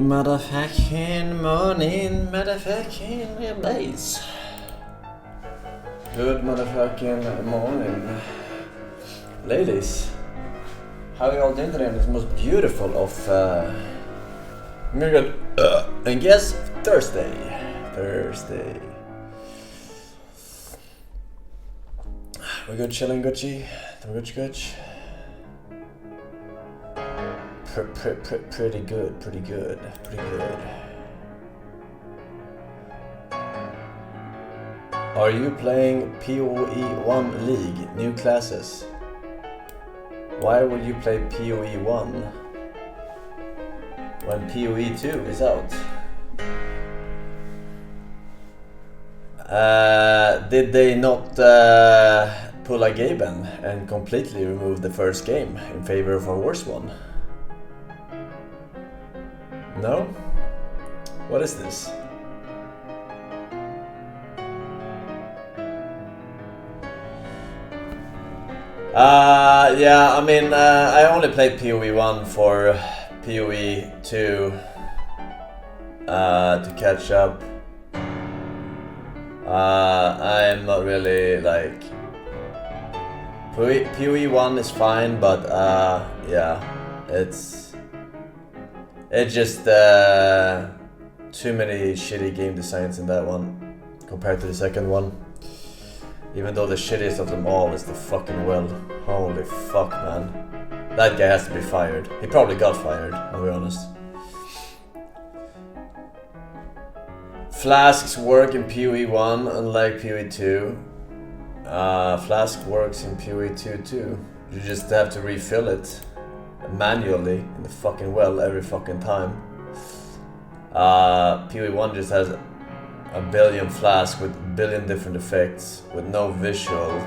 motherfucking morning, motherfucking days. Good motherfucking morning, ladies. How are you all doing today on this most beautiful of and guess Thursday. We're good, chilling, Gucci. Good. Pretty good. Are you playing PoE 1 League, new classes? Why would you play PoE 1 when PoE 2 is out? Did they not pull a Gaben and completely remove the first game in favor of a worse one? No? What is this? Yeah, I mean, I only played PoE 1 for PoE 2 to catch up. I'm not really like... PoE 1 is fine, but yeah, it's just too many shitty game designs in that one compared to the second one. Even though the shittiest of them all is the fucking well. Holy fuck, man. That guy has to be fired. He probably got fired, I'll be honest. Flasks work in PoE 1 unlike PoE 2. Flask works in PoE 2 too. You just have to refill it manually in the fucking well every fucking time. PoE 1 just has a billion flasks with a billion different effects with no visual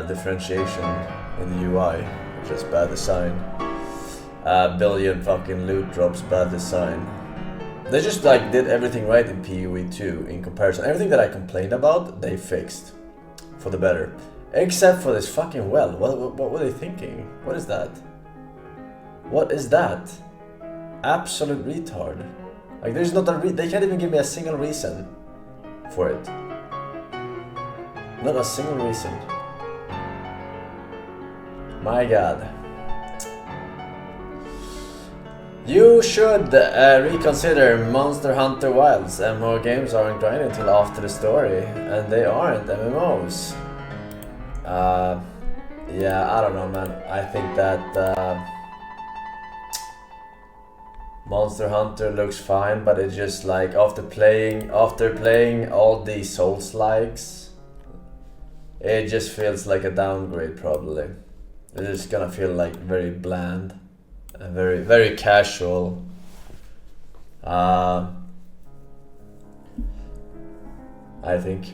differentiation in the UI, just bad design. Billion fucking loot drops, bad design. They just like did everything right in PoE 2 in comparison. Everything that I complained about, they fixed for the better. Except for this fucking well. What were they thinking? What is that? What is that? Absolute retard. Like there's not a they can't even give me a single reason for it. Not a single reason. My god. You should reconsider Monster Hunter Wilds. MMO games aren't grinding until after the story, and they aren't MMOs. Yeah, I don't know, man. I think that Monster Hunter looks fine, but it's just like after playing all these Souls-likes, it just feels like a downgrade probably. It's just gonna feel like very bland, very casual. I think.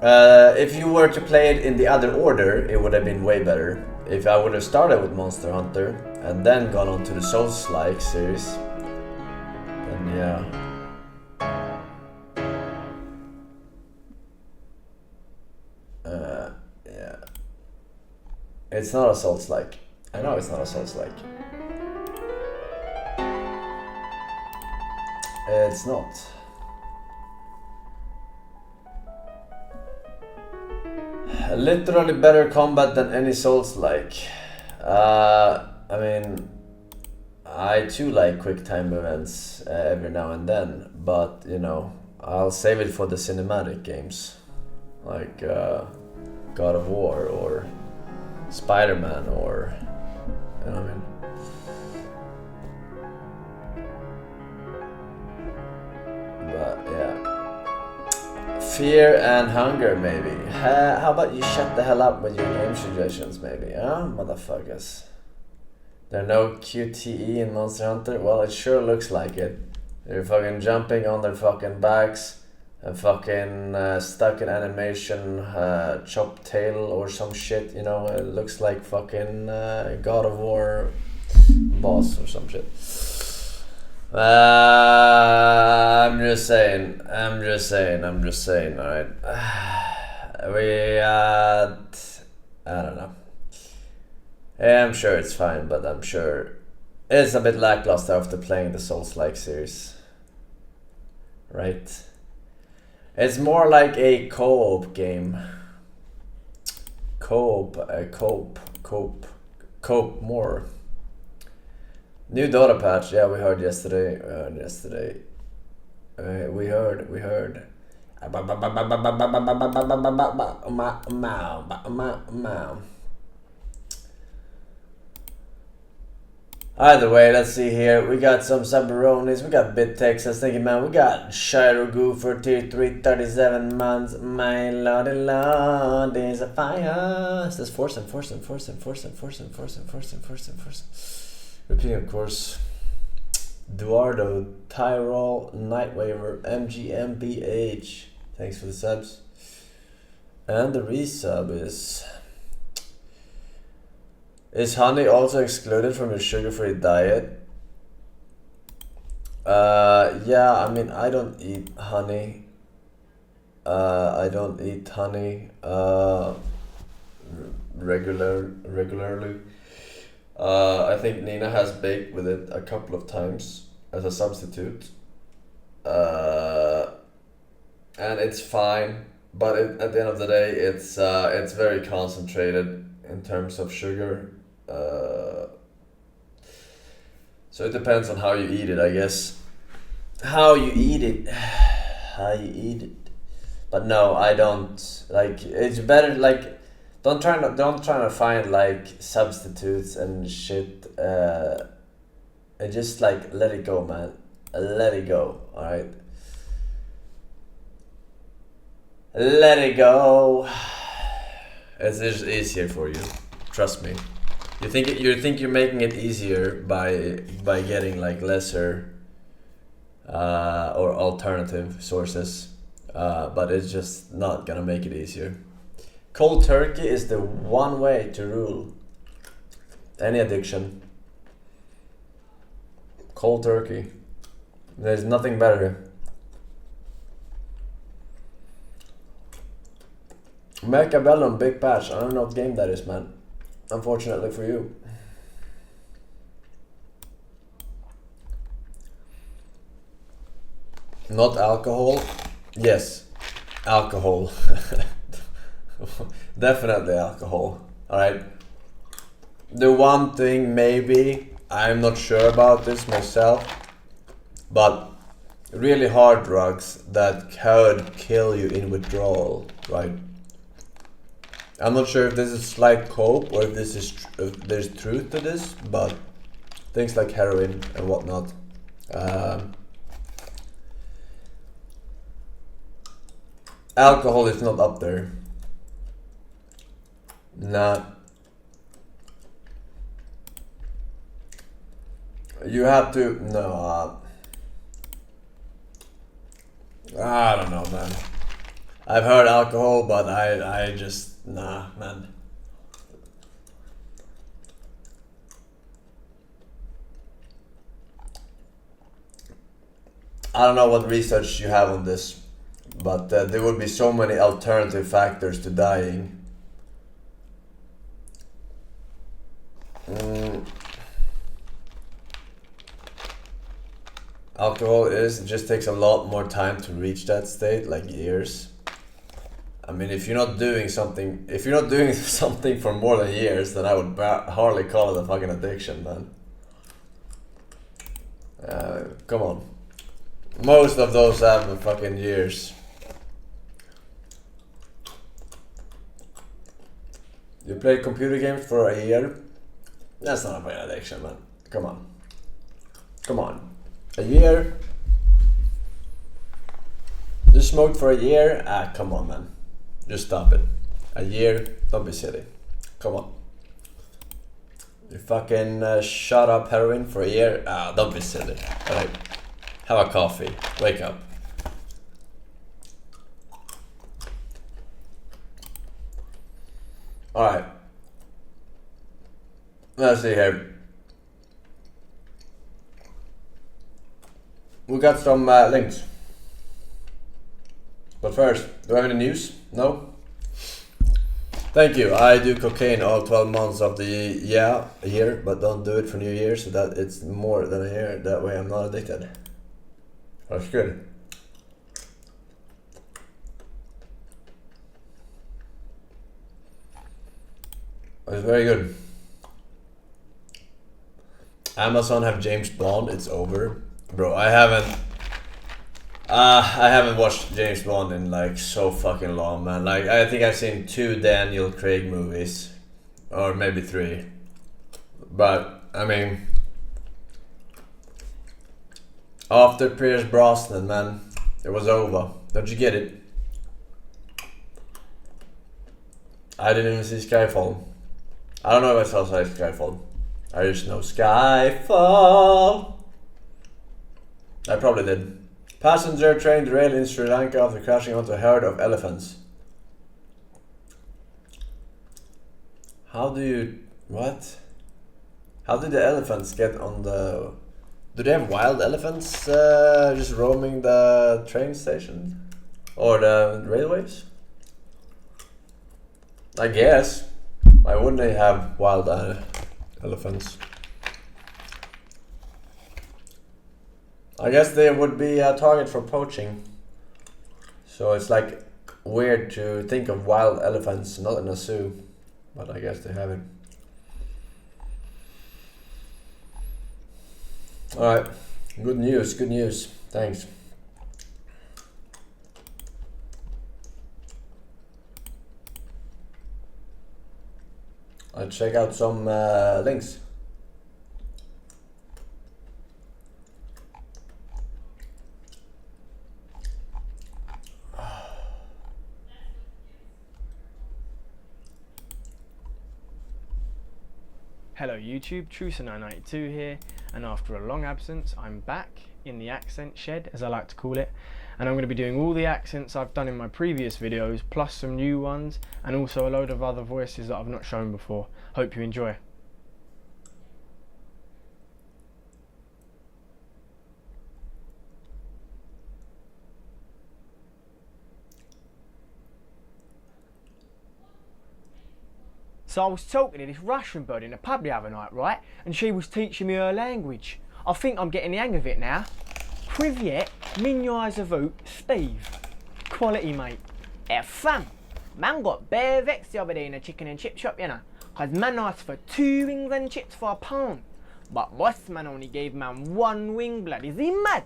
If you were to play it in the other order, it would have been way better. If I would have started with Monster Hunter and then gone on to the Souls-like series, then yeah. Yeah. It's not a Souls-like. I know it's not a Souls-like. It's not. Literally better combat than any Souls-like. I mean, I too like quick time events every now and then, but you know, I'll save it for the cinematic games, like God of War or Spider-Man, or you know what I mean. But yeah, fear and hunger maybe. How about you shut the hell up with your game suggestions maybe, huh, motherfuckers? There are no QTE in Monster Hunter? Well, it sure looks like it. They're fucking jumping on their fucking backs and fucking stuck in animation, chop tail or some shit, you know. It looks like fucking God of War boss or some shit. I'm just saying, alright. I don't know. Yeah, I'm sure it's fine, but I'm sure it's a bit lackluster after playing the Souls-like series. Right? It's more like a co-op game. Cope more. New Dota patch, yeah, we heard yesterday. We heard. Either way, let's see here. We got some Sabronis, we got Bit Texas, thank you man. We got Shirogu for tier 3, 37 months. My lordy lord is a fire. It says Forsen. Repeating, of course. Eduardo, Tyrol, Nightwaver, MGMBH. Thanks for the subs. And the resub is... Is honey also excluded from your sugar-free diet? Yeah, I mean, I don't eat honey. Regularly. I think Nina has baked with it a couple of times as a substitute. And it's fine, but at the end of the day, it's very concentrated in terms of sugar. So it depends on how you eat it, I guess. How you eat it. But no, I don't. Like, it's better, like, don't try to find like substitutes and shit. And just like let it go, man. Let it go, alright? Let it go. It's just easier for you. Trust me. You think you're making it easier by getting like lesser or alternative sources, but it's just not gonna make it easier. Cold turkey is the one way to rule any addiction. Cold turkey. There's nothing better. Mechabellum, big patch. I don't know what game that is, man. Unfortunately for you. Not alcohol? Yes, alcohol. Definitely alcohol. Alright. The one thing maybe, I'm not sure about this myself, but really hard drugs that could kill you in withdrawal, right? I'm not sure if this is slight cope or if there's truth to this, but things like heroin and whatnot. Alcohol is not up there. Nah. You have to, no. I don't know, man. I've heard alcohol, but I just, nah, man. I don't know what research you have on this, but there would be so many alternative factors to dying. Alcohol it just takes a lot more time to reach that state, like years. I mean, if you're not doing something for more than years, then I would hardly call it a fucking addiction, man. Come on. Most of those have fucking years. You play computer games for a year? That's not a fucking addiction, man. Come on. A year? You smoked for a year? Ah, come on, man. Just stop it. A year? Don't be silly. Come on. You fucking shut up heroin for a year? Ah, don't be silly. Alright. Have a coffee. Wake up. Alright. Let's see here. We got some links. But first, do I have any news? No? Thank you. I do cocaine all 12 months of the year, but don't do it for New Year so that it's more than a year. That way I'm not addicted. That's good. It's very good. Amazon have James Bond. It's over, bro. I haven't watched James Bond in like so fucking long, man. Like I think I've seen 2 Daniel Craig movies, or maybe 3. But I mean, after Pierce Brosnan, man, it was over. Don't you get it? I didn't even see Skyfall. I don't know if I saw Skyfall. I just know Skyfall. I probably did. Passenger train derailed in Sri Lanka after crashing onto a herd of elephants. How did the elephants get on the... Do they have wild elephants just roaming the train station? Or the railways? I guess. Why wouldn't they have wild elephants? I guess they would be a target for poaching. So it's like weird to think of wild elephants not in a zoo. But I guess they have it. Alright. Good news, good news. Thanks. I'll check out some links. Hello YouTube, Trucer992 here, and after a long absence I'm back in the accent shed, as I like to call it, and I'm going to be doing all the accents I've done in my previous videos, plus some new ones, and also a load of other voices that I've not shown before. Hope you enjoy. So I was talking to this Russian bird in a pub the other night, right? And she was teaching me her language. I think I'm getting the hang of it now. Privyet, меня зовут Steve. Quality, mate. Fam, man got bare vexed the other day in a chicken and chip shop, you know. Cause man asked for 2 wings and chips for £1. But boss man only gave man 1 wing, blood. Is he mad?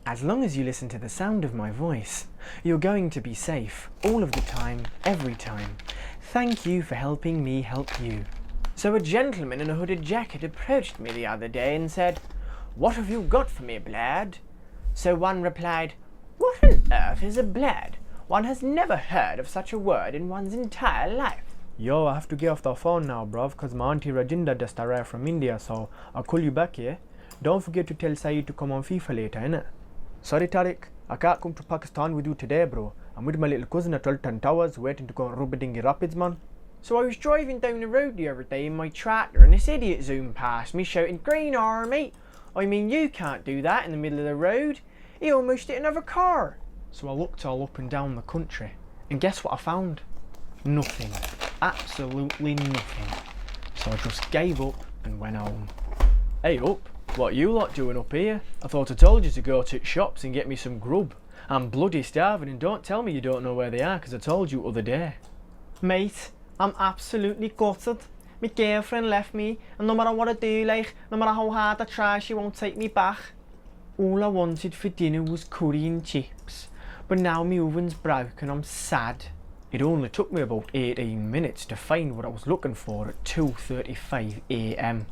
As long as you listen to the sound of my voice, you're going to be safe. All of the time, every time. Thank you for helping me help you. So a gentleman in a hooded jacket approached me the other day and said, "What have you got for me, blad?" So one replied, "What on earth is a blad? One has never heard of such a word in one's entire life." Yo, I have to get off the phone now, bruv, because my auntie Rajinda just arrived from India, so I'll call you back, yeah? Don't forget to tell Saeed to come on FIFA later, innit? Sorry, Tariq, I can't come to Pakistan with you today, bro. I'm with my little cousin at Tulton Towers, waiting to go on Rubadingi Rapids, man. So I was driving down the road the other day in my tractor, and this idiot zoomed past me shouting, "Green Army!" I mean, you can't do that in the middle of the road. He almost hit another car. So I looked all up and down the country, and guess what I found? Nothing. Absolutely nothing. So I just gave up and went home. Hey up, what you lot doing up here? I thought I told you to go to shops and get me some grub. I'm bloody starving, and don't tell me you don't know where they are, because I told you other day. Mate, I'm absolutely gutted. My girlfriend left me, and no matter what I do, like, no matter how hard I try, she won't take me back. All I wanted for dinner was curry and chips, but now my oven's broke and I'm sad. It only took me about 18 minutes to find what I was looking for at 2:35 AM.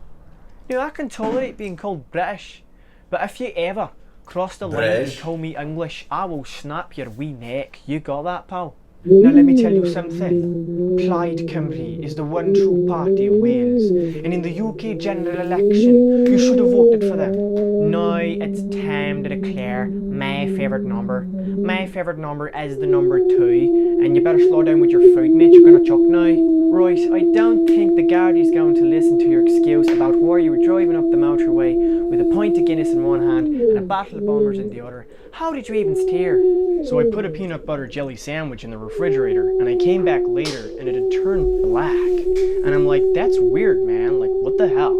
Now I can tolerate being called British, but if you ever cross the line and call me English, I will snap your wee neck. You got that, pal? Now let me tell you something. Plaid Cymru is the one true party of Wales, and in the UK general election, you should have voted for them. Now it's time to declare my favourite number. My favourite number is the number 2, and you better slow down with your food, mate. You're gonna choke now. Right, I don't think the Guardian's going to listen to your excuse about why you were driving up the motorway with a pint of Guinness in one hand and a bottle of Bombers in the other. How did you even steer? So I put a peanut butter jelly sandwich in the refrigerator, and I came back later and it had turned black. And I'm like, that's weird, man. Like, what the hell?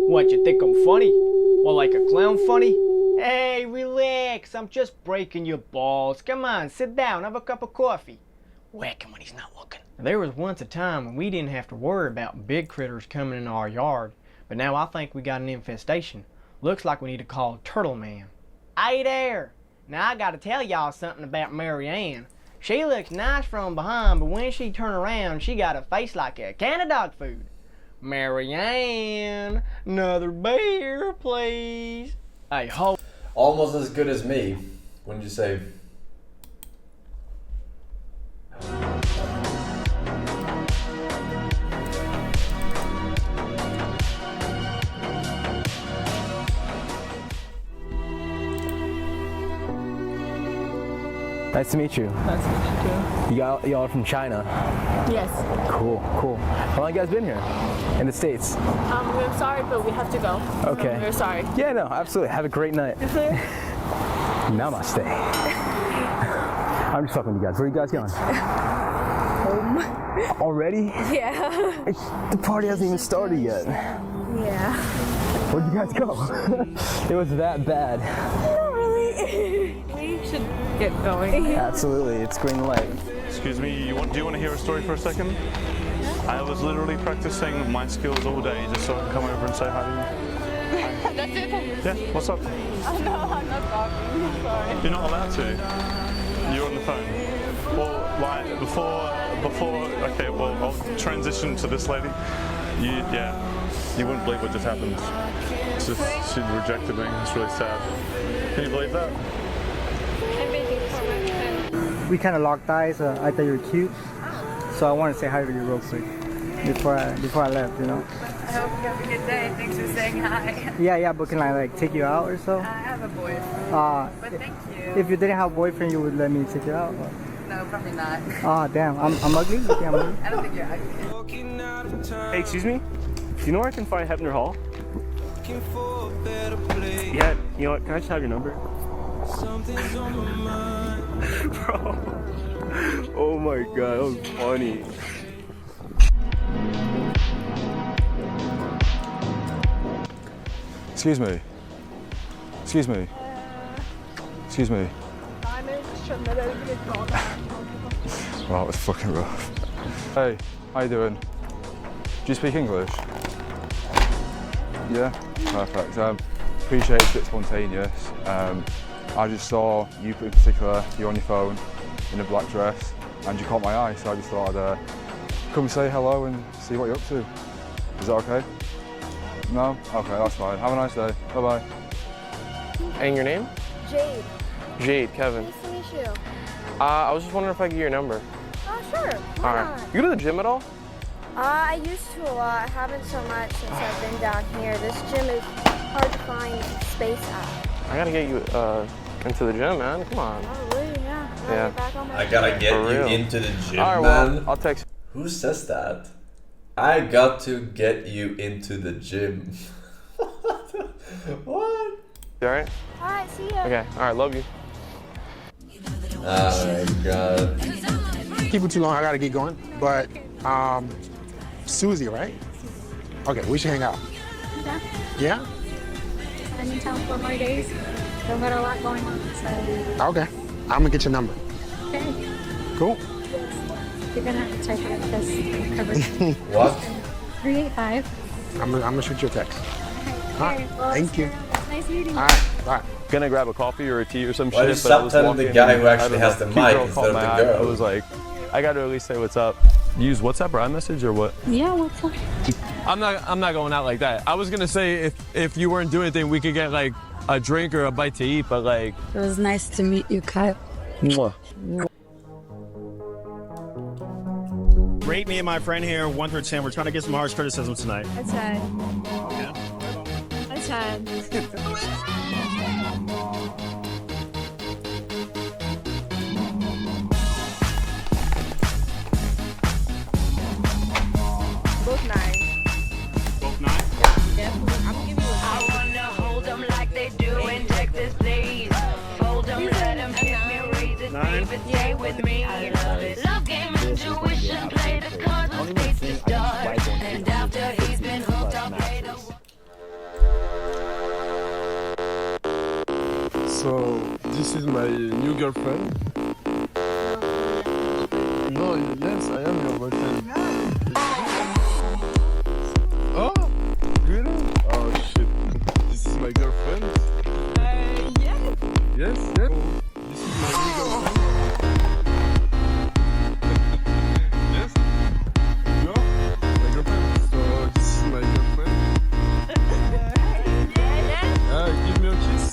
What, you think I'm funny? Well, like a clown funny? Hey, relax. I'm just breaking your balls. Come on, sit down, have a cup of coffee. Whack him when he's not looking. There was once a time when we didn't have to worry about big critters coming into our yard, but now I think we got an infestation. Looks like we need to call Turtle Man. Hey there! Now I gotta tell y'all something about Marianne. She looks nice from behind, but when she turn around, she got a face like a can of dog food. Marianne, another beer, please. Hey, ho. Almost as good as me, wouldn't you say? Nice to meet you. Nice to meet you too. Y'all from China? Yes. Cool. How long you guys been here? In the States? We're sorry, but we have to go. Okay. We're sorry. Yeah, no, absolutely. Have a great night. Namaste. I'm just fucking with you guys. Where are you guys going? Home. Already? Yeah. The party hasn't even started yet. Yeah. Where'd you guys go? It was that bad. Not really. We should get going. Absolutely, it's green light. Excuse me, do you want to hear a story for a second? I was literally practicing my skills all day just so I can come over and say hi to you. That's it? Yeah, what's up? Oh, no, I'm not talking. I'm sorry. You're not allowed to. You're on the phone. Well, like, okay, well, I'll transition to this lady. You wouldn't believe what just happened. She rejected me. It's really sad. Can you believe that? We kind of locked eyes. I thought you were cute, so I wanted to say hi to you real quick before I left. You know. I hope you have a good day. Thanks for saying hi. Yeah, but can I like take you out or so? I have a boyfriend. But thank you. If you didn't have a boyfriend, you would let me take you out. No, probably not. Damn, I'm ugly. You think I'm ugly? I don't think you're ugly. Hey, excuse me? Do you know where I can find Hefner Hall? Yeah, you know what? Can I just have your number? Bro. Oh my god, that was funny. Excuse me. Wow, it was fucking rough. Hey, how you doing? Do you speak English? Yeah? Perfect. Appreciate it's a bit spontaneous. I just saw you in particular, you're on your phone in a black dress and you caught my eye, so I just thought I'd come say hello and see what you're up to. Is that okay? No? Okay, that's fine. Have a nice day. Bye-bye. And your name? Jade. Jade, Kevin. Nice to meet you. I was just wondering if I could get your number. Sure. All right. You go to the gym at all? I used to a lot. I haven't so much since I've been down here. This gym is hard to find space at. I gotta get you into the gym, man. Come on. Oh, really? Yeah. Yeah. Get back on my I gotta get For you real. into the gym, All right, man. well, I'll text. Who says that? I got to get you into the gym. What? You all right? All right, see ya. Okay. All right. Love you. Oh my god. Keep it too long, I gotta get going. But, Susie, right? Okay, we should hang out. Yeah? I'm in town for more days. Don't got a lot going on, so. Okay, I'm gonna get your number. Okay. Cool. You're gonna have to type it because What? 385. I'm gonna shoot you a text. All right, well, thank you. Nice meeting you. All right, bye. Gonna grab a coffee or a tea or some Why shit. you but I stop was telling the walking guy and who actually I don't has the know, mic cute girl instead caught of my the eye. girl? I was like, I gotta at least say what's up. Use WhatsApp or iMessage or what? Yeah, what's up? I'm not going out like that. I was gonna say if you weren't doing anything, we could get like a drink or a bite to eat, but like. It was nice to meet you, Kyle. Mwah. Rate me and my friend here 1 through 10. We're trying to get some harsh criticism tonight. A 10. Yeah. A 10. Both 9. Both 9? Yeah. I'm gonna give you a 9. I wanna hold them like they do in Texas, please. Fold them, let them hit me, raise it, baby, stay with me. I love it. my new girlfriend. No, yes, I am your boyfriend. Oh, really? Oh shit. This is my girlfriend? Yes. Yes, yes. This is my new girlfriend. Yes? No? My girlfriend? So this is my girlfriend? Give me a kiss.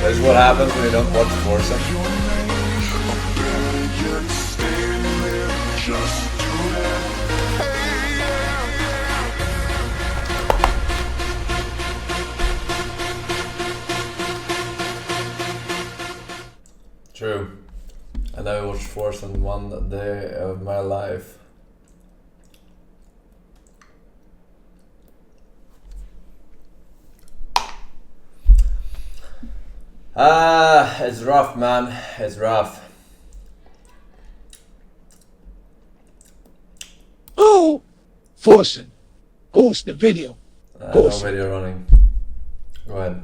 That's what happens when you don't watch Forsen. True. I never watched Forsen one day of my life. It's rough, man. It's rough. Oh, Forsen, post the video. No video running. Go ahead.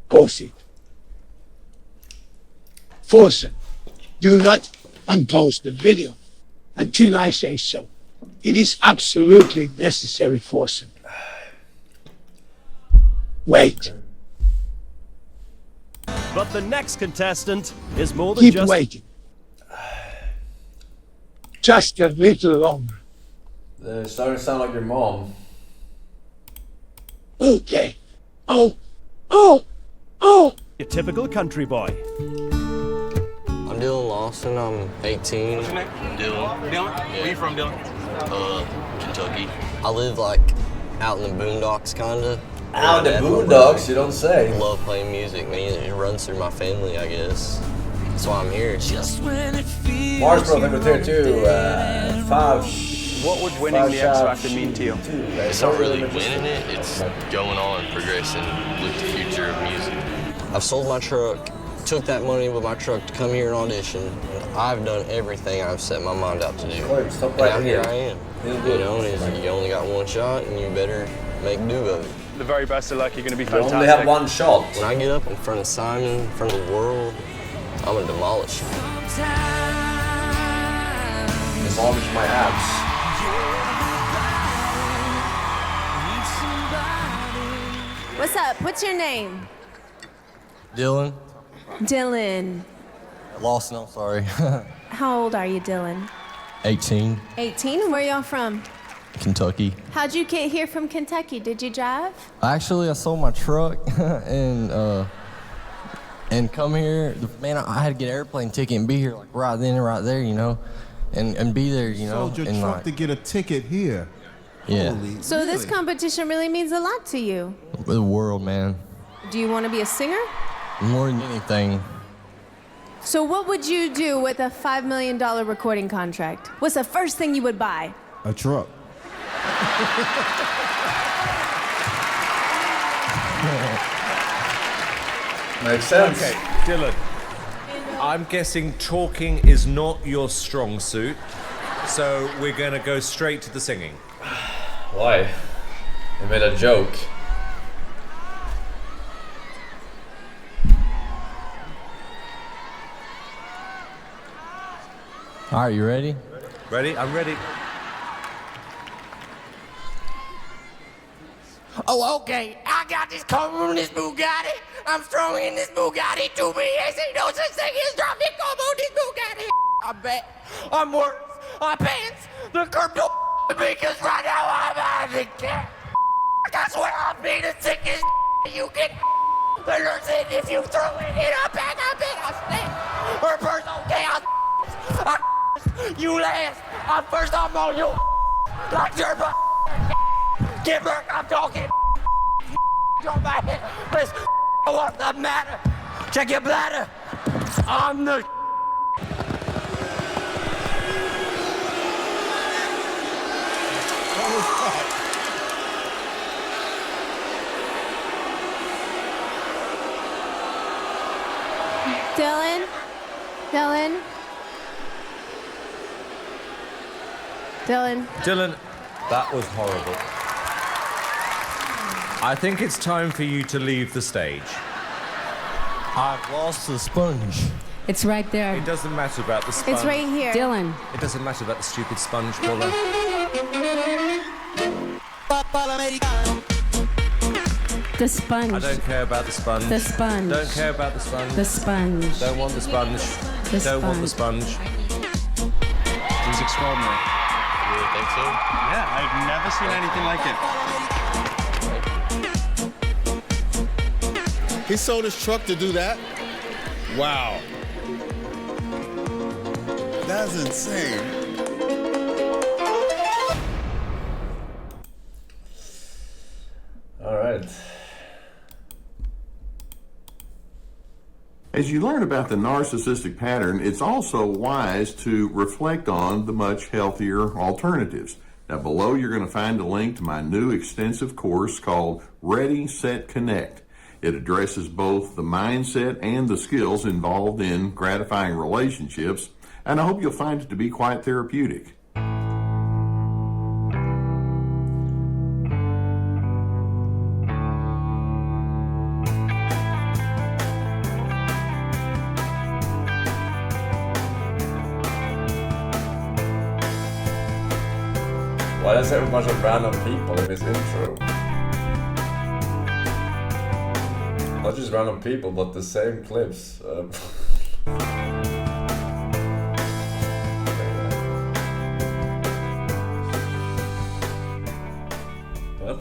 Post it. Forsen, do not unpost the video until I say so. It is absolutely necessary, Forsen. Wait. But the next contestant is more than Keep just... waiting. Just a little longer. They're starting to sound like your mom. Okay. Oh. A typical country boy. I'm Dylan Lawson, I'm 18. What's your name? Dylan. Dylan? Yeah. Where you from, Dylan? Kentucky. I live like out in the boondocks kinda. Out in the boondocks, you don't say. I love playing music, man. It runs through my family, I guess. That's why I'm here. Mars Bro thing with tier 2, 5. What would winning the X Factor mean to you? It's not really winning it, it's going on, progressing with the future of music. I've sold my truck, took that money with my truck to come here and audition, and I've done everything I've set my mind out to do. And now here I am. You know, you only got one shot, and you better make do of it. The very best of luck, you're going to be You fantastic. only have one shot. When I get up in front of Simon, in front of the world, I'm going to demolish him. Demolish my abs. What's up? What's your name? Dylan? Dylan. Lawson, I'm sorry. How old are you, Dylan? 18, 18? Where y'all from? Kentucky. How'd you get here from Kentucky? Did you drive? Actually, I sold my truck and come here. Man, I had to get an airplane ticket and be here like right then and right there, you know, and be there, you know. Sold your and truck like, to get a ticket here. yeah, Holy, So this competition really means a lot to you. the world, man, Do you want to be a singer? more than anything. So what would you do with a $5 million recording contract? What's the first thing you would buy? A truck. Makes sense. Okay, Dylan. I'm guessing talking is not your strong suit, so we're going to go straight to the singing. Why? You made a joke. All right, you ready? Ready? I'm ready. Oh, okay. I got this combo in this Bugatti. I'm strong in this Bugatti. To me, ain't no such thing as dropping combo in this Bugatti. I bet I'm worth my pants. The curb don't because right now I'm out of the cat. I swear I'll be the sickest you can. The nurse said if you throw it in a bag, I bet I'll stay. Her first, okay, you last. I'm first, I'm on you. Like your butt. Get back, I'm talking. Go back. Let's what's the matter? Check your bladder. I'm the. Dylan? Dylan? Dylan? Dylan, that was horrible. I think it's time for you to leave the stage. I've lost the sponge. It's right there. It doesn't matter about the sponge. It's right here. Dylan. It doesn't matter about the stupid sponge, Paula. The sponge. I don't care about the sponge. The sponge. Don't care about the sponge. The sponge. Don't want the sponge. The Don't want the sponge. He's extraordinary. You really think so? Yeah, I've never seen anything like it. He sold his truck to do that? Wow. That's insane. All right. As you learn about the narcissistic pattern, it's also wise to reflect on the much healthier alternatives. Now below you're going to find a link to my new extensive course called Ready, Set, Connect. It addresses both the mindset and the skills involved in gratifying relationships, and I hope you'll find it to be quite therapeutic. Why does there a bunch of random people in his intro? Not just random people, but the same clips. What?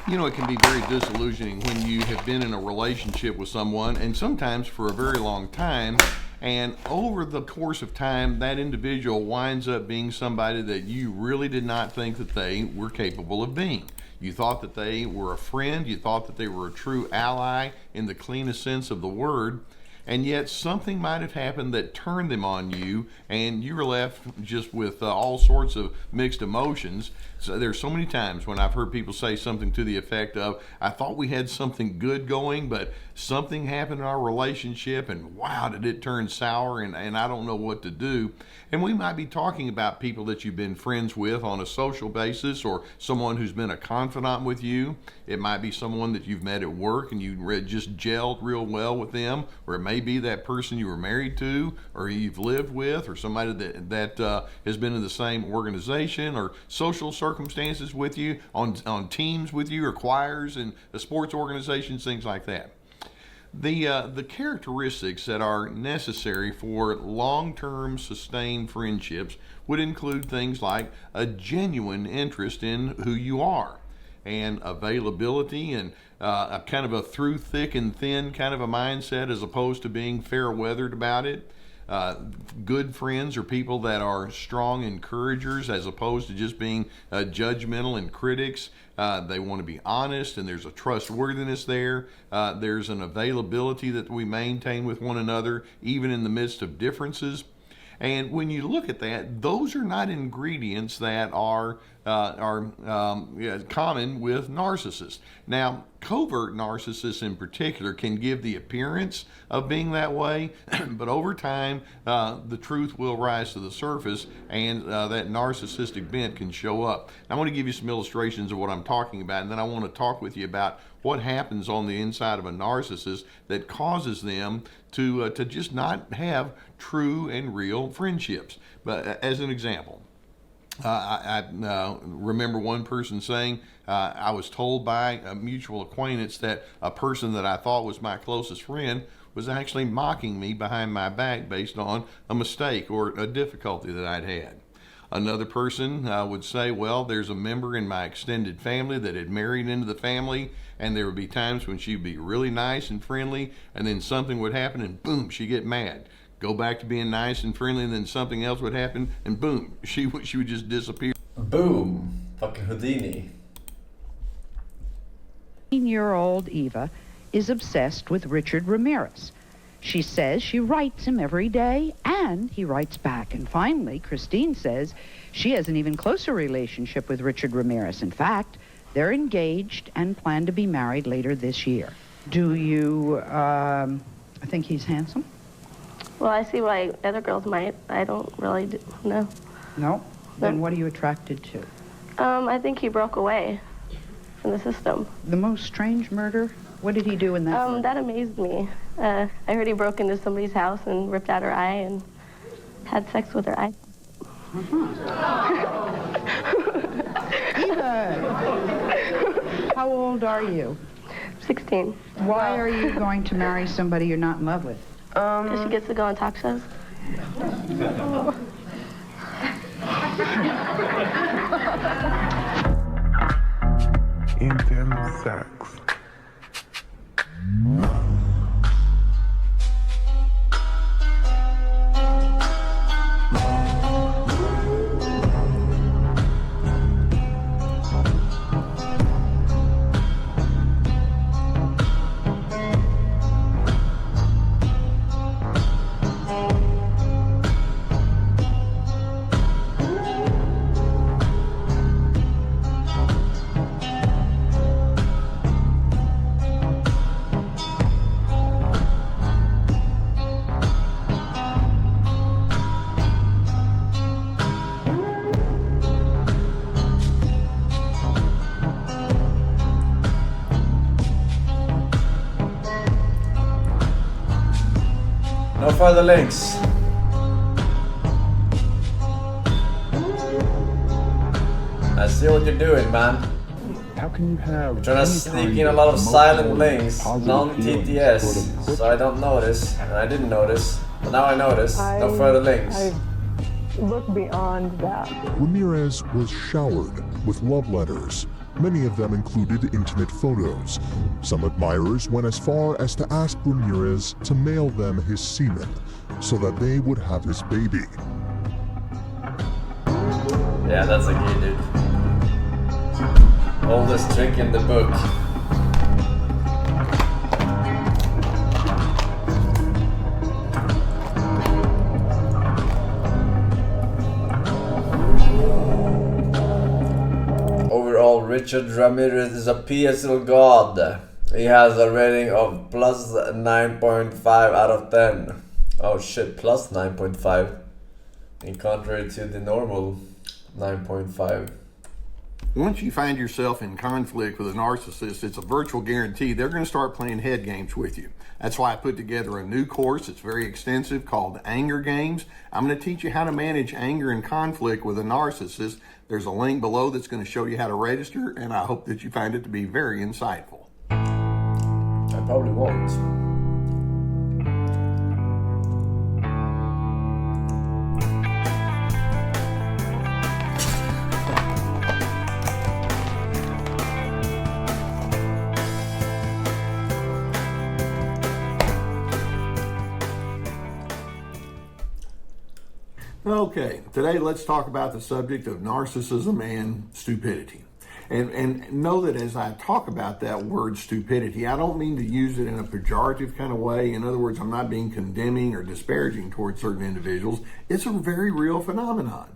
You know, it can be very disillusioning when you have been in a relationship with someone, and sometimes for a very long time, and over the course of time, that individual winds up being somebody that you really did not think that they were capable of being. You thought that they were a friend, you thought that they were a true ally in the cleanest sense of the word, and yet something might have happened that turned them on you, and you were left just with all sorts of mixed emotions. So there's so many times when I've heard people say something to the effect of, I thought we had something good going, but something happened in our relationship, and wow, did it turn sour, and I don't know what to do. And we might be talking about people that you've been friends with on a social basis, or someone who's been a confidant with you. It might be someone that you've met at work and you just gelled real well with them, or it may be that person you were married to, or you've lived with, or somebody that has been in the same organization or social circumstances with you, on teams with you, or choirs and sports organizations, things like that. The characteristics that are necessary for long-term sustained friendships would include things like a genuine interest in who you are, and availability, and a kind of a through thick and thin kind of a mindset, as opposed to being fair-weathered about it. Good friends are people that are strong encouragers, as opposed to just being judgmental and critics. They want to be honest, and there's a trustworthiness there. There's an availability that we maintain with one another, even in the midst of differences. And when you look at that, those are not ingredients that are common with narcissists. Now, covert narcissists in particular can give the appearance of being that way, but over time, the truth will rise to the surface, and that narcissistic bent can show up. Now, I want to give you some illustrations of what I'm talking about, and then I want to talk with you about what happens on the inside of a narcissist that causes them to just not have true and real friendships. But as an example, I remember one person saying, I was told by a mutual acquaintance that a person that I thought was my closest friend was actually mocking me behind my back based on a mistake or a difficulty that I'd had. Another person would say, well, there's a member in my extended family that had married into the family, and there would be times when she'd be really nice and friendly, and then something would happen and boom, she'd get mad. Go back to being nice and friendly, and then something else would happen, and boom, she would just disappear. Boom. Fucking Houdini. 18-year-old Eva is obsessed with Richard Ramirez. She says she writes him every day, and he writes back. And finally, Christine says she has an even closer relationship with Richard Ramirez. In fact, they're engaged and plan to be married later this year. Do you think he's handsome? Well, I see why other girls might. I don't really know. No? Then what are you attracted to? I think he broke away from the system. The most strange murder? What did he do in that murder? That amazed me. I heard he broke into somebody's house and ripped out her eye and had sex with her eye. Eva, how old are you? 16. Why are you going to marry somebody you're not in love with? Because she gets to go on talk shows. Intense sex. No further links. I see what you're doing, man. How can you have? You're trying to sneak in a lot of silent links, non-TTS, so I don't notice, and I didn't notice, but now I notice. No further links. I look beyond that. Ramirez was showered with love letters. Many of them included intimate photos. Some admirers went as far as to ask Ramirez to mail them his semen so that they would have his baby. Yeah, that's a gay dude. Oldest trick in the book. Overall, Richard Ramirez is a PSL god. He has a rating of plus 9.5 out of 10. Oh shit, plus 9.5. In contrary to the normal 9.5. Once you find yourself in conflict with a narcissist, it's a virtual guarantee they're going to start playing head games with you. That's why I put together a new course that's very extensive called Anger Games. I'm going to teach you how to manage anger and conflict with a narcissist. There's a link below that's going to show you how to register, and I hope that you find it to be very insightful. I probably won't. Okay, today let's talk about the subject of narcissism and stupidity. And know that as I talk about that word stupidity, I don't mean to use it in a pejorative kind of way. In other words, I'm not being condemning or disparaging towards certain individuals. It's a very real phenomenon.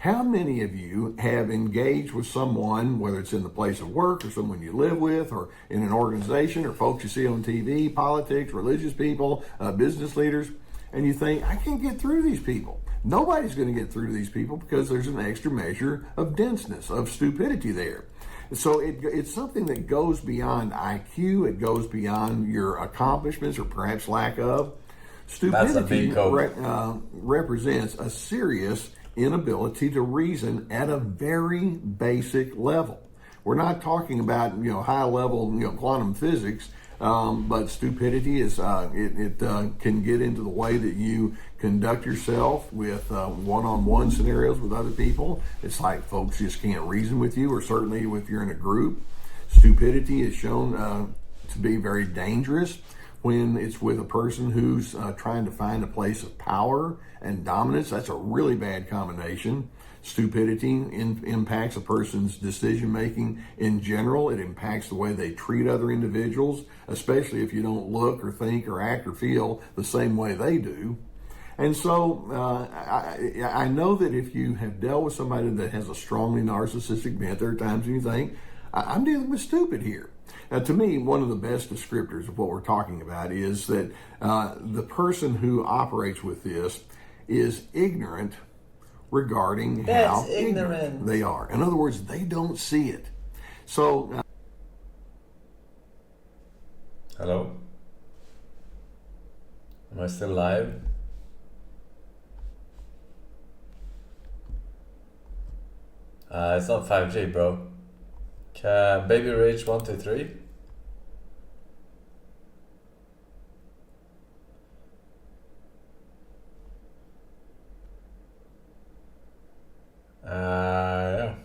How many of you have engaged with someone, whether it's in the place of work or someone you live with or in an organization or folks you see on TV, politics, religious people, business leaders, and you think, I can't get through these people. Nobody's going to get through to these people because there's an extra measure of denseness, of stupidity there. So it's something that goes beyond IQ. It goes beyond your accomplishments or perhaps lack of. Stupidity represents a serious inability to reason at a very basic level. We're not talking about high level quantum physics, but stupidity is it can get into the way that you conduct yourself with one-on-one scenarios with other people. It's like folks just can't reason with you, or certainly if you're in a group. Stupidity is shown to be very dangerous when it's with a person who's trying to find a place of power and dominance. That's a really bad combination. Stupidity impacts a person's decision-making in general. It impacts the way they treat other individuals, especially if you don't look or think or act or feel the same way they do. And so I know that if you have dealt with somebody that has a strongly narcissistic bent, there are times when you think, I'm dealing with stupid here. Now, to me, one of the best descriptors of what we're talking about is that the person who operates with this is ignorant regarding how ignorant they are. In other words, they don't see it. So, hello? Am I still live? It's not 5G, bro. Can baby rage 1, 2, 3? Yeah.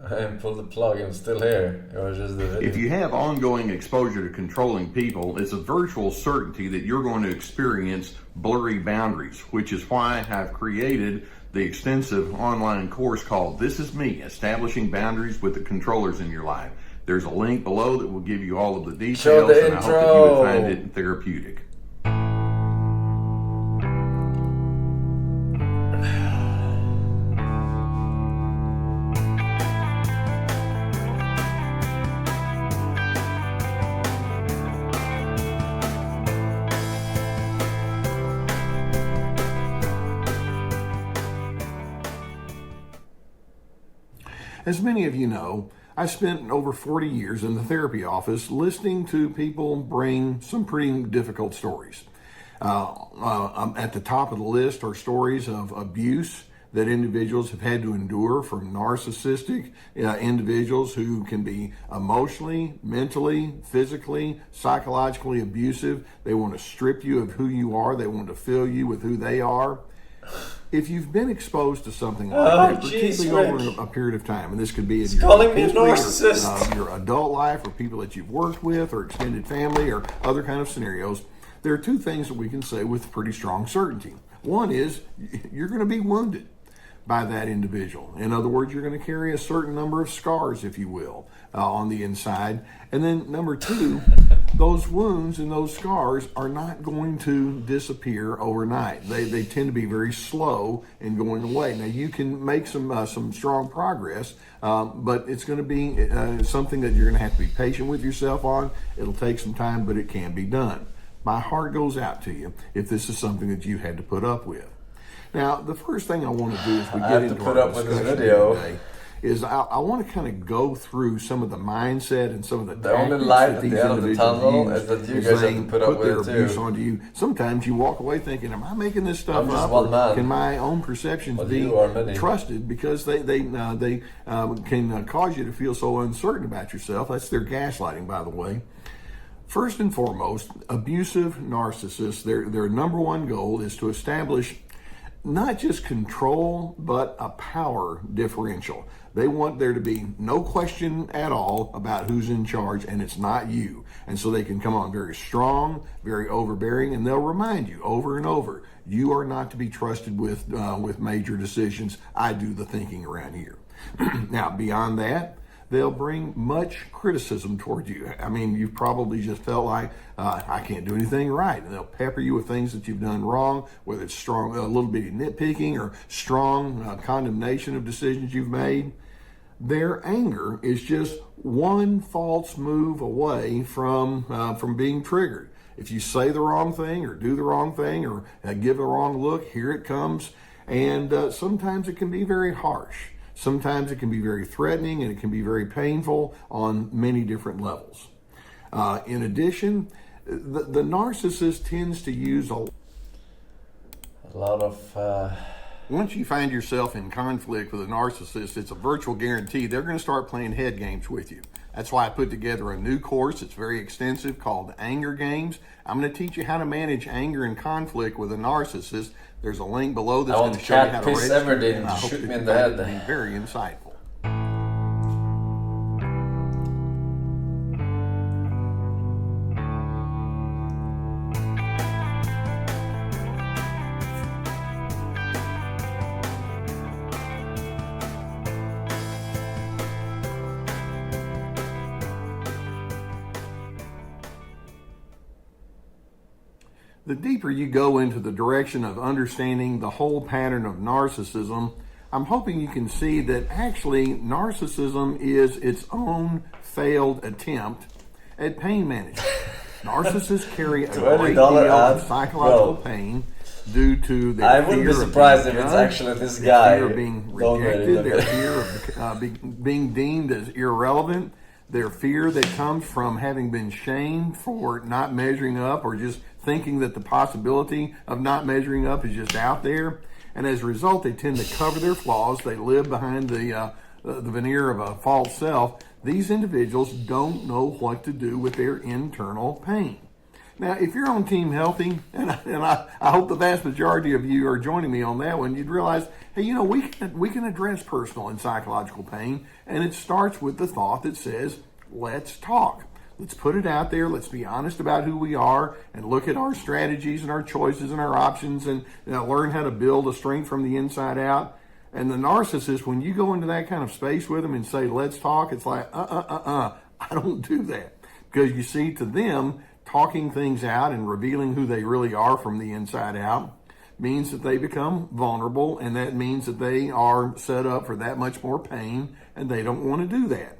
I pulled the plug. I'm still here. It was just the video. If you have ongoing exposure to controlling people, it's a virtual certainty that you're going to experience blurry boundaries, which is why I've created the extensive online course called This Is Me, Establishing Boundaries with the Controllers in Your Life. There's a link below that will give you all of the details, and I hope that you would find it therapeutic. As many of you know, I spent over 40 years in the therapy office listening to people bring some pretty difficult stories. At the top of the list are stories of abuse that individuals have had to endure from narcissistic individuals who can be emotionally, mentally, physically, psychologically abusive. They want to strip you of who you are. They want to fill you with who they are. If you've been exposed to something like that, particularly over a period of time, and this could be in your history, your adult life, or people that you've worked with, or extended family, or other kind of scenarios, there are two things that we can say with pretty strong certainty. One is you're going to be wounded by that individual. In other words, you're going to carry a certain number of scars, if you will, on the inside. And then number two, those wounds and those scars are not going to disappear overnight. They tend to be very slow in going away. Now, you can make some strong progress, but it's going to be something that you're going to have to be patient with yourself on. It'll take some time, but it can be done. My heart goes out to you if this is something that you had to put up with. Now, the first thing I want to do as we get into our discussion today is I want to kind of go through some of the mindset and some of the only light at the end of the tunnel is that you guys have to put up with it too. Abuse onto you. Sometimes you walk away thinking, am I making this stuff up? Or can my own perceptions be trusted? Because they can cause you to feel so uncertain about yourself. That's their gaslighting, by the way. First and foremost, abusive narcissists, their number one goal is to establish not just control, but a power differential. They want there to be no question at all about who's in charge, and it's not you. And so they can come on very strong, very overbearing, and they'll remind you over and over, you are not to be trusted with major decisions. I do the thinking around here. Now, beyond that, they'll bring much criticism toward you. I mean, you've probably just felt like, I can't do anything right. And they'll pepper you with things that you've done wrong, whether it's strong, a little bit of nitpicking or strong condemnation of decisions you've made. Their anger is just one false move away from being triggered. If you say the wrong thing or do the wrong thing or give the wrong look, here it comes. And sometimes it can be very harsh. Sometimes it can be very threatening, and it can be very painful on many different levels. In addition, the narcissist tends to use a lot of... Once you find yourself in conflict with a narcissist, it's a virtual guarantee they're going to start playing head games with you. That's why I put together a new course. It's very extensive called Anger Games. I'm going to teach you how to manage anger and conflict with a narcissist. There's a link below that's going to show you how to register. And I hope that you find it to be very insightful. The deeper you go into the direction of understanding the whole pattern of narcissism, I'm hoping you can see that actually narcissism is its own failed attempt at pain management. Narcissists carry a great deal of psychological pain due to their I wouldn't be surprised if it's actually this guy. Their fear of being rejected, their fear of being deemed as irrelevant, their fear that comes from having been shamed for not measuring up or just thinking that the possibility of not measuring up is just out there. And as a result, they tend to cover their flaws. They live behind the veneer of a false self. These individuals don't know what to do with their internal pain. Now, if you're on Team Healthy, and I hope the vast majority of you are joining me on that one, you'd realize, hey, you know, we can address personal and psychological pain, and it starts with the thought that says, let's talk. Let's put it out there. Let's be honest about who we are and look at our strategies and our choices and our options and learn how to build a strength from the inside out. And the narcissist, when you go into that kind of space with them and say, let's talk, it's like, I don't do that. Because you see, to them, talking things out and revealing who they really are from the inside out means that they become vulnerable, and that means that they are set up for that much more pain, and they don't want to do that.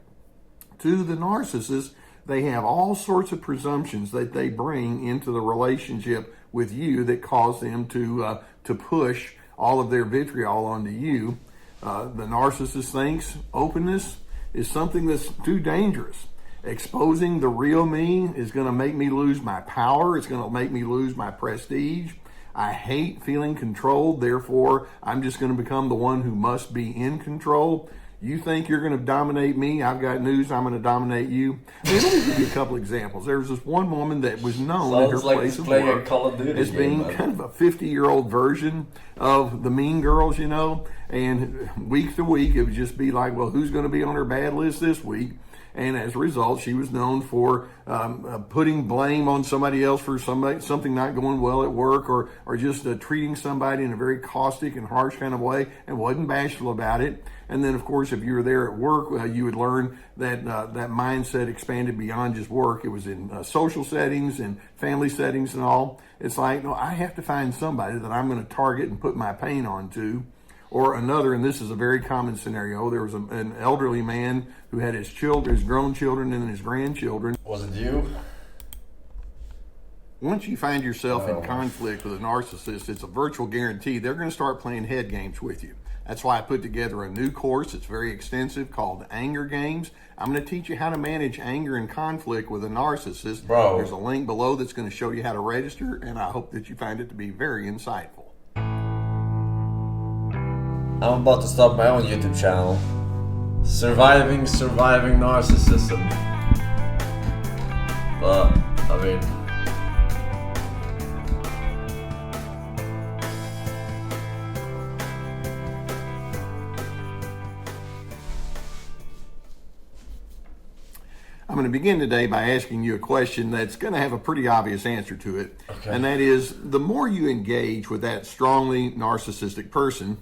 To the narcissist, they have all sorts of presumptions that they bring into the relationship with you that cause them to push all of their vitriol onto you. The narcissist thinks openness is something that's too dangerous. Exposing the real me is going to make me lose my power. It's going to make me lose my prestige. I hate feeling controlled. Therefore, I'm just going to become the one who must be in control. You think you're going to dominate me? I've got news. I'm going to dominate you. Let me give you a couple examples. There was this one woman that was known at her place of work as being kind of a 50-year-old version of the Mean Girls, you know. And week to week, it would just be like, well, who's going to be on her bad list this week? And as a result, she was known for putting blame on somebody else for something not going well at work, or just treating somebody in a very caustic and harsh kind of way, and wasn't bashful about it. And then, of course, if you were there at work, you would learn that that mindset expanded beyond just work. It was in social settings and family settings and all. It's like, no, I have to find somebody that I'm going to target and put my pain onto. Or another, and this is a very common scenario, there was an elderly man who had his children, his grown children and his grandchildren. Was it you? Once you find yourself in conflict with a narcissist, it's a virtual guarantee they're going to start playing head games with you. That's why I put together a new course. It's very extensive called Anger Games. I'm going to teach you how to manage anger and conflict with a narcissist. Bro. There's a link below that's going to show you how to register, and I hope that you find it to be very insightful. I'm about to start my own YouTube channel. Surviving narcissism. But, I mean... I'm going to begin today by asking you a question that's going to have a pretty obvious answer to it. Okay. And that is, the more you engage with that strongly narcissistic person,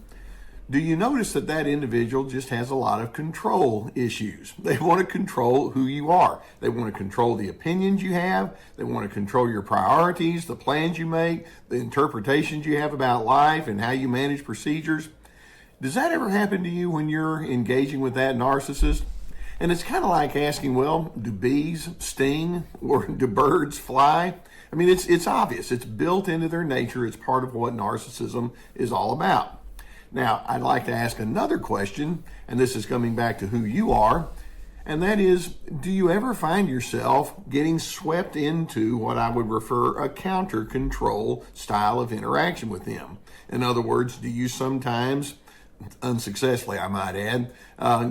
do you notice that that individual just has a lot of control issues? They want to control who you are. They want to control the opinions you have. They want to control your priorities, the plans you make, the interpretations you have about life, and how you manage procedures. Does that ever happen to you when you're engaging with that narcissist? And it's kind of like asking, well, do bees sting or do birds fly? I mean, it's obvious. It's built into their nature. It's part of what narcissism is all about. Now, I'd like to ask another question, and this is coming back to who you are, and that is, do you ever find yourself getting swept into what I would refer a counter-control style of interaction with them? In other words, do you sometimes, unsuccessfully I might add,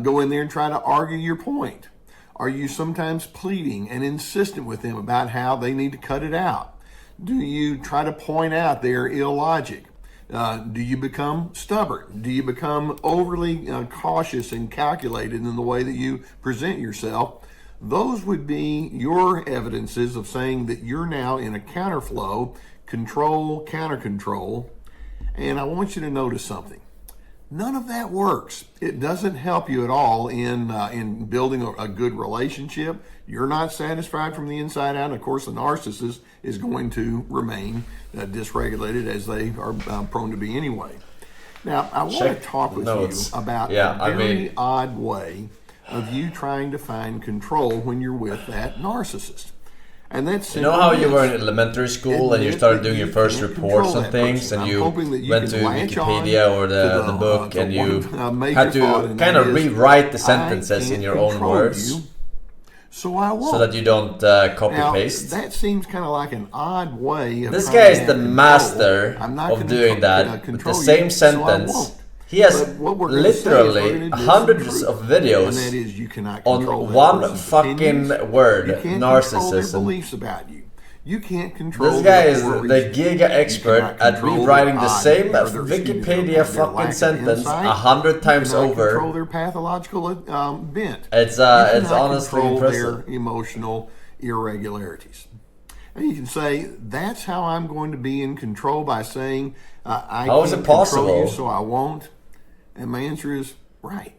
go in there and try to argue your point? Are you sometimes pleading and insistent with them about how they need to cut it out? Do you try to point out their illogic? Do you become stubborn? Do you become overly cautious and calculated in the way that you present yourself? Those would be your evidences of saying that you're now in a counterflow, control, counter-control. And I want you to notice something. None of that works. It doesn't help you at all in building a good relationship. You're not satisfied from the inside out. And of course, the narcissist is going to remain dysregulated, as they are prone to be anyway. Now, I want to talk with you about a very odd way of you trying to find control when you're with that narcissist. And that's, you know how you were in elementary school and you started doing your first reports on things, and you went to Wikipedia or the book, and you had to kind of rewrite the sentences in your own words, so I won't. So that you don't copy paste. That seems kind of like an odd way of this guy is the master of doing that with the same sentence. He has literally hundreds of videos on one fucking word, narcissism. You can't control this guy is the giga expert at rewriting the same Wikipedia fucking sentence 100 times over. Control their pathological bent. It's honestly impressive. Their emotional irregularities. And you can say, that's how I'm going to be in control, by saying, I can't control you, so I won't. And my answer is right.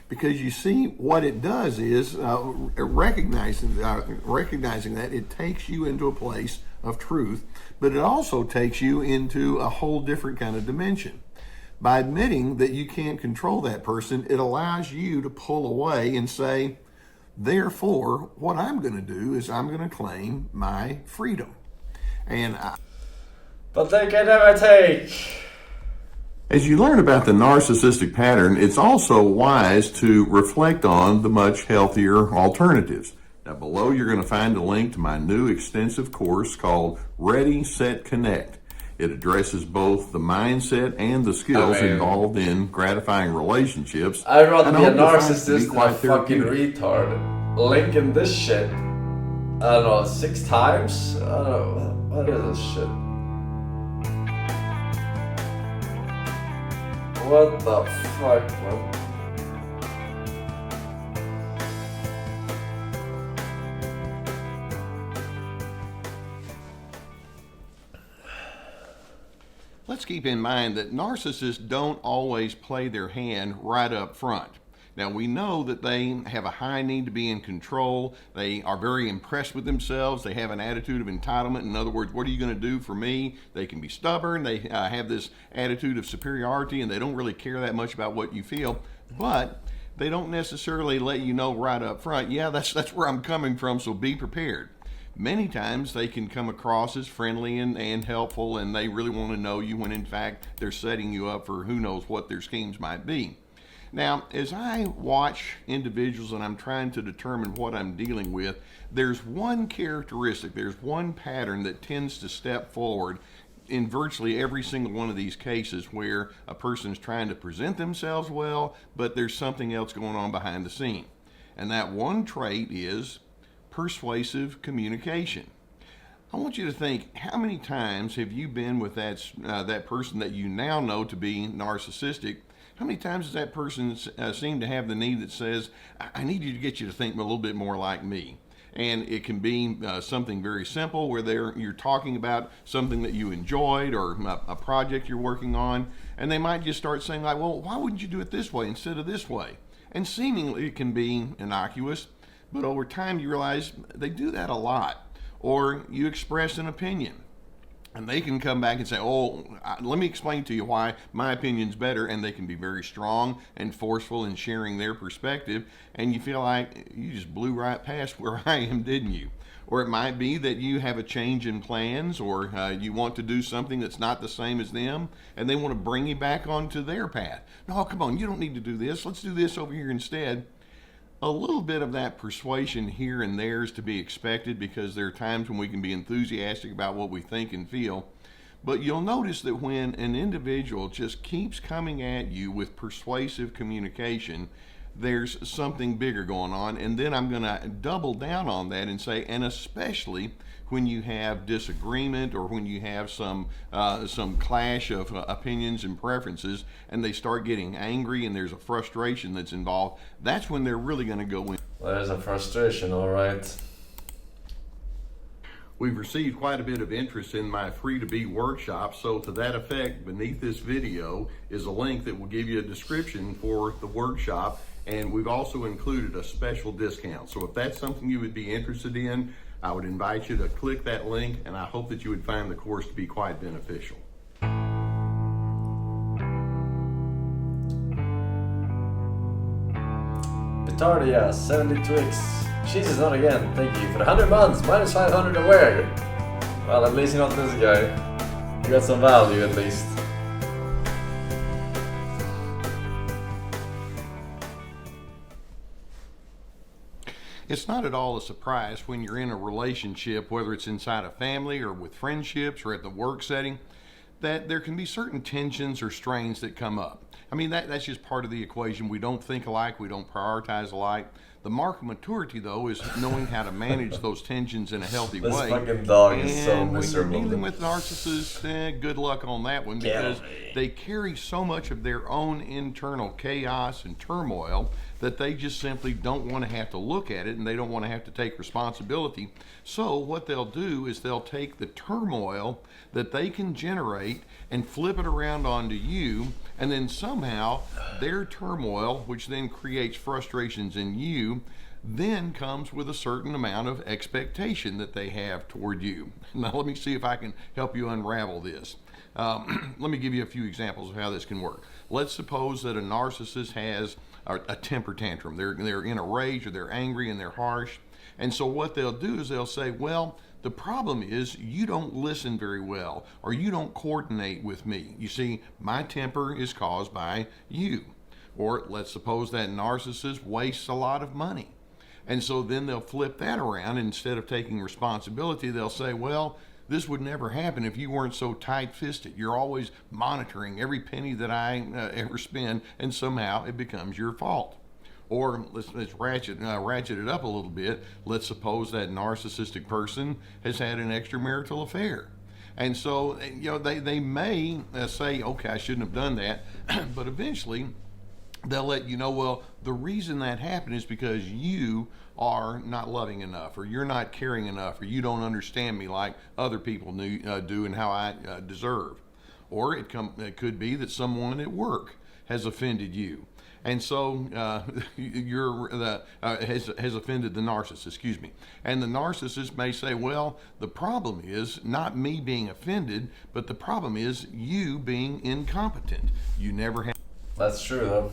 Because you see, what it does is recognizing that it takes you into a place of truth, but it also takes you into a whole different kind of dimension. By admitting that you can't control that person, it allows you to pull away and say, therefore, what I'm going to do is I'm going to claim my freedom. But they can never take. As you learn about the narcissistic pattern, it's also wise to reflect on the much healthier alternatives. Now, below you're going to find a link to my new extensive course called Ready, Set, Connect. It addresses both the mindset and the skills involved in gratifying relationships. I'd rather be a narcissist than a fucking retard. Linking this shit, I don't know, 6 times? I don't know, what is this shit? What the fuck, man? Let's keep in mind that narcissists don't always play their hand right up front. Now, we know that they have a high need to be in control. They are very impressed with themselves. They have an attitude of entitlement. In other words, what are you going to do for me? They can be stubborn. They have this attitude of superiority, and they don't really care that much about what you feel. But they don't necessarily let you know right up front, yeah, that's where I'm coming from, so be prepared. Many times they can come across as friendly and helpful, and they really want to know you, when in fact they're setting you up for who knows what their schemes might be. Now, as I watch individuals and I'm trying to determine what I'm dealing with, there's one characteristic, there's one pattern that tends to step forward in virtually every single one of these cases, where a person is trying to present themselves well, but there's something else going on behind the scene. And that one trait is persuasive communication. I want you to think, how many times have you been with that person that you now know to be narcissistic? How many times does that person seem to have the need that says, I need you to get you to think a little bit more like me? And it can be something very simple where you're talking about something that you enjoyed or a project you're working on, and they might just start saying like, well, why wouldn't you do it this way instead of this way? And seemingly it can be innocuous, but over time you realize they do that a lot. Or you express an opinion, and they can come back and say, oh, let me explain to you why my opinion's better, and they can be very strong and forceful in sharing their perspective, and you feel like you just blew right past where I am, didn't you? Or it might be that you have a change in plans, or you want to do something that's not the same as them, and they want to bring you back onto their path. No, come on, you don't need to do this. Let's do this over here instead. A little bit of that persuasion here and there is to be expected, because there are times when we can be enthusiastic about what we think and feel. But you'll notice that when an individual just keeps coming at you with persuasive communication, there's something bigger going on. And then I'm going to double down on that and say, and especially when you have disagreement, or when you have some clash of opinions and preferences, and they start getting angry and there's a frustration that's involved, that's when they're really going to go in. There's a frustration, all right. We've received quite a bit of interest in my Free to Be workshop, so to that effect, beneath this video is a link that will give you a description for the workshop, and we've also included a special discount. So if that's something you would be interested in, I would invite you to click that link, and I hope that you would find the course to be quite beneficial. Petardia, 70 Twix. Jesus, not again. Thank you for the 100 months. Minus 500 aware. Well, at least you're not this guy. You got some value at least. It's not at all a surprise when you're in a relationship, whether it's inside a family or with friendships or at the work setting, that there can be certain tensions or strains that come up. I mean, that's just part of the equation. We don't think alike, we don't prioritize alike. The mark of maturity, though, is knowing how to manage those tensions in a healthy way. This fucking dog is so And when miserable. you're dealing with narcissists, good luck on that one, because they carry so much of their own internal chaos and turmoil that they just simply don't want to have to look at it, and they don't want to have to take responsibility. So what they'll do is they'll take the turmoil that they can generate and flip it around onto you, and then somehow their turmoil, which then creates frustrations in you, then comes with a certain amount of expectation that they have toward you. Now let me see if I can help you unravel this. Let me give you a few examples of how this can work. Let's suppose that a narcissist has a temper tantrum. They're in a rage, or they're angry and they're harsh. And so what they'll do is they'll say, well, the problem is you don't listen very well, or you don't coordinate with me. You see, my temper is caused by you. Or let's suppose that narcissist wastes a lot of money. And so then they'll flip that around. Instead of taking responsibility, they'll say, well, this would never happen if you weren't so tight-fisted. You're always monitoring every penny that I ever spend, and somehow it becomes your fault. Or let's ratchet it up a little bit. Let's suppose that narcissistic person has had an extramarital affair. And so, they may say, okay, I shouldn't have done that, but eventually they'll let you know, well, the reason that happened is because you are not loving enough, or you're not caring enough, or you don't understand me like other people do and how I deserve. Or it could be that someone at work has offended you. And so has offended the narcissist, excuse me. And the narcissist may say, well, the problem is not me being offended, but the problem is you being incompetent. You never have. That's true, though.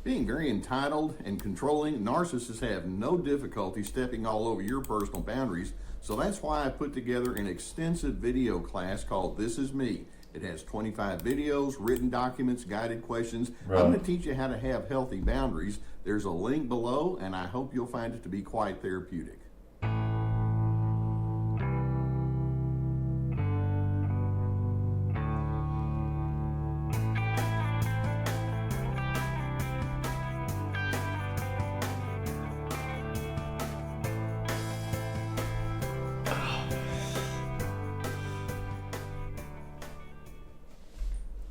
Being very entitled and controlling, narcissists have no difficulty stepping all over your personal boundaries. So that's why I put together an extensive video class called This Is Me. It has 25 videos, written documents, guided questions. Right. I'm going to teach you how to have healthy boundaries. There's a link below, and I hope you'll find it to be quite therapeutic.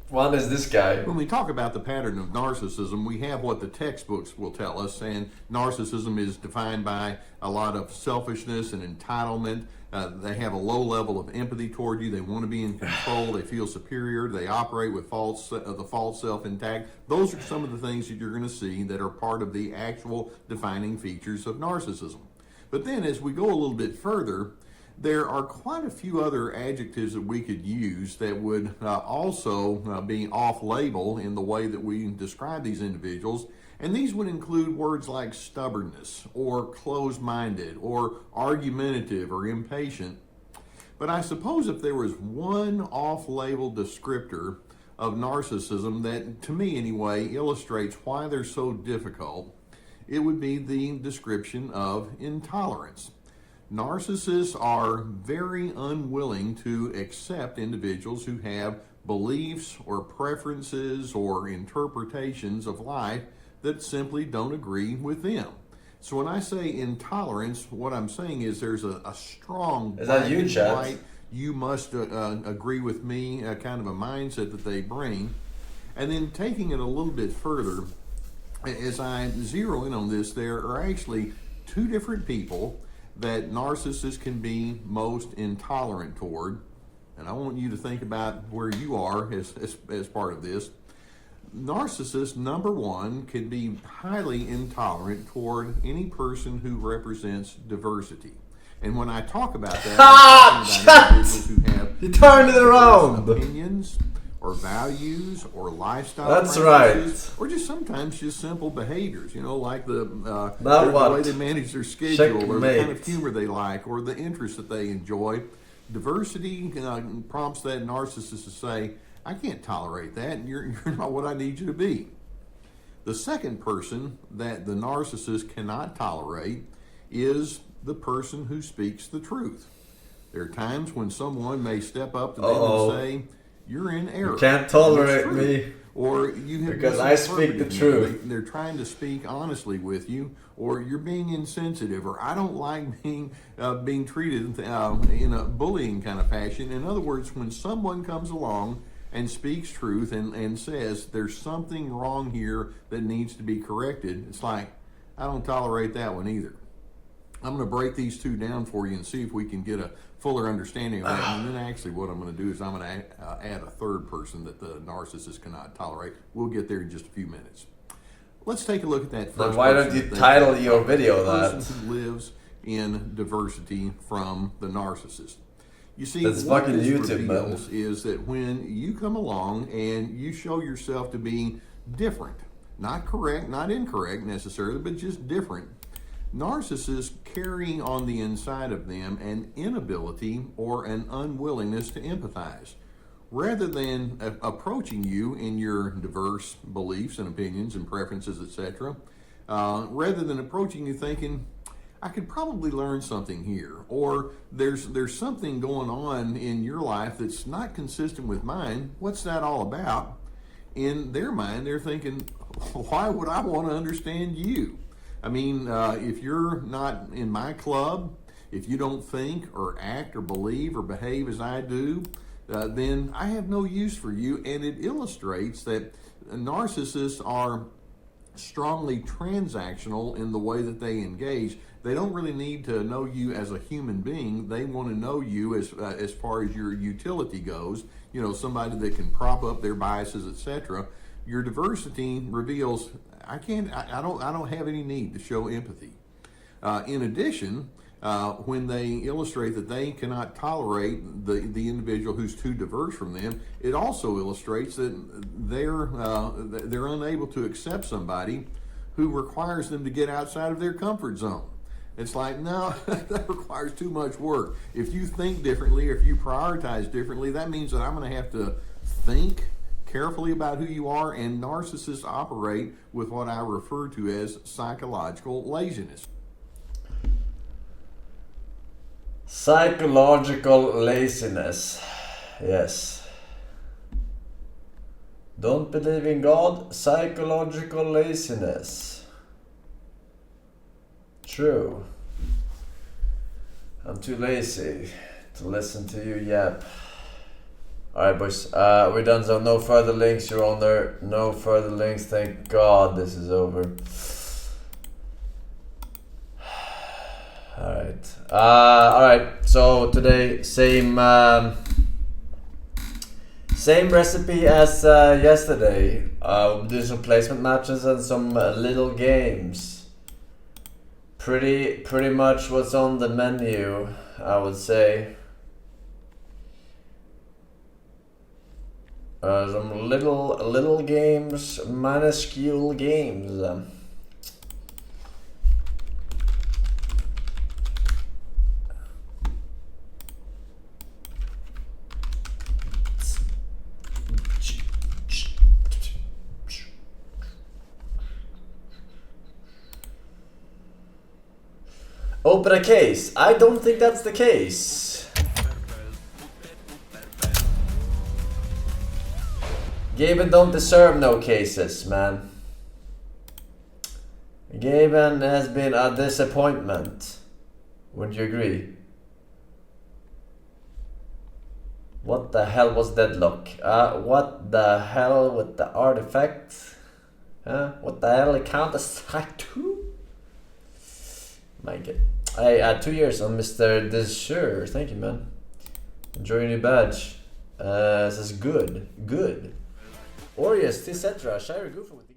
One is this guy. When we talk about the pattern of narcissism, we have what the textbooks will tell us, and narcissism is defined by a lot of selfishness and entitlement. They have a low level of empathy toward you. They want to be in control. They feel superior. They operate with the false self intact. Those are some of the things that you're going to see that are part of the actual defining features of narcissism. But then as we go a little bit further, there are quite a few other adjectives that we could use that would also be off-label in the way that we describe these individuals. And these would include words like stubbornness or closed-minded or argumentative or impatient. But I suppose if there was one off-label descriptor of narcissism that, to me anyway, illustrates why they're so difficult, it would be the description of intolerance. Narcissists are very unwilling to accept individuals who have beliefs or preferences or interpretations of life that simply don't agree with them. So when I say intolerance, what I'm saying is there's a strong is that you, Chad? Right, you must agree with me, kind of a mindset that they bring. And then taking it a little bit further, as I zero in on this, there are actually two different people that narcissists can be most intolerant toward. And I want you to think about where you are as part of this. Narcissists, number one, can be highly intolerant toward any person who represents diversity. And when I talk about that, I'm talking about individuals who have you turned it around. Opinions or values or lifestyle That's practices, right. or just sometimes just simple behaviors, you know, like the way they manage their schedule, or the kind of humor they like, or the interests that they enjoy. Diversity prompts that narcissist to say, I can't tolerate that, and you're not what I need you to be. The second person that the narcissist cannot tolerate is the person who speaks the truth. There are times when someone may step up to them and say, you're in error. You can't tolerate me. Or you have because I speak the truth. They're trying to speak honestly with you, or you're being insensitive, or I don't like being treated in a bullying kind of fashion. In other words, when someone comes along and speaks truth and says there's something wrong here that needs to be corrected, it's like, I don't tolerate that one either. I'm going to break these two down for you and see if we can get a fuller understanding of that. And then actually what I'm going to do is I'm going to add a third person that the narcissist cannot tolerate. We'll get there in just a few minutes. Let's take a look at that first. Then why don't you title your video that? Person who lives in diversity from the narcissist. You see, that's what fucking this YouTube, reveals is that when you come along and you show yourself to be different, not correct, not incorrect necessarily, but just different, narcissists carry on the inside of them an inability or an unwillingness to empathize. Rather than approaching you in your diverse beliefs and opinions and preferences, etc., rather than approaching you thinking, I could probably learn something here, or there's something going on in your life that's not consistent with mine. What's that all about? In their mind, they're thinking, why would I want to understand you? I mean, if you're not in my club, if you don't think or act or believe or behave as I do, then I have no use for you. And it illustrates that narcissists are strongly transactional in the way that they engage. They don't really need to know you as a human being. They want to know you as far as your utility goes. You know, somebody that can prop up their biases, etc. Your diversity reveals I don't have any need to show empathy. In addition, when they illustrate that they cannot tolerate the individual who's too diverse from them, it also illustrates that they're unable to accept somebody who requires them to get outside of their comfort zone. It's like, no, that requires too much work. If you think differently, if you prioritize differently, that means that I'm going to have to think carefully about who you are, and narcissists operate with what I refer to as psychological laziness. Psychological laziness. Yes. Don't believe in God. Psychological laziness. True. I'm too lazy to listen to you yap. Alright, boys. We're done, so no further links, Your Honor. No further links. Thank God this is over. Alright. Alright, so today, same recipe as yesterday. We'll do some placement matches and some little games. Pretty much what's on the menu, I would say. Some little games, minuscule games. Open a case. I don't think that's the case. Gaben don't deserve no cases, man. Gaben has been a disappointment. Would you agree? What the hell was deadlock? What the hell with the artifact? What the hell? Counter-Strike 2? My God. Hey, 2 years on Mr. Desure. Thank you, man. Enjoy your new badge. This is good. Good. Orius, etc. Shire Goofer with the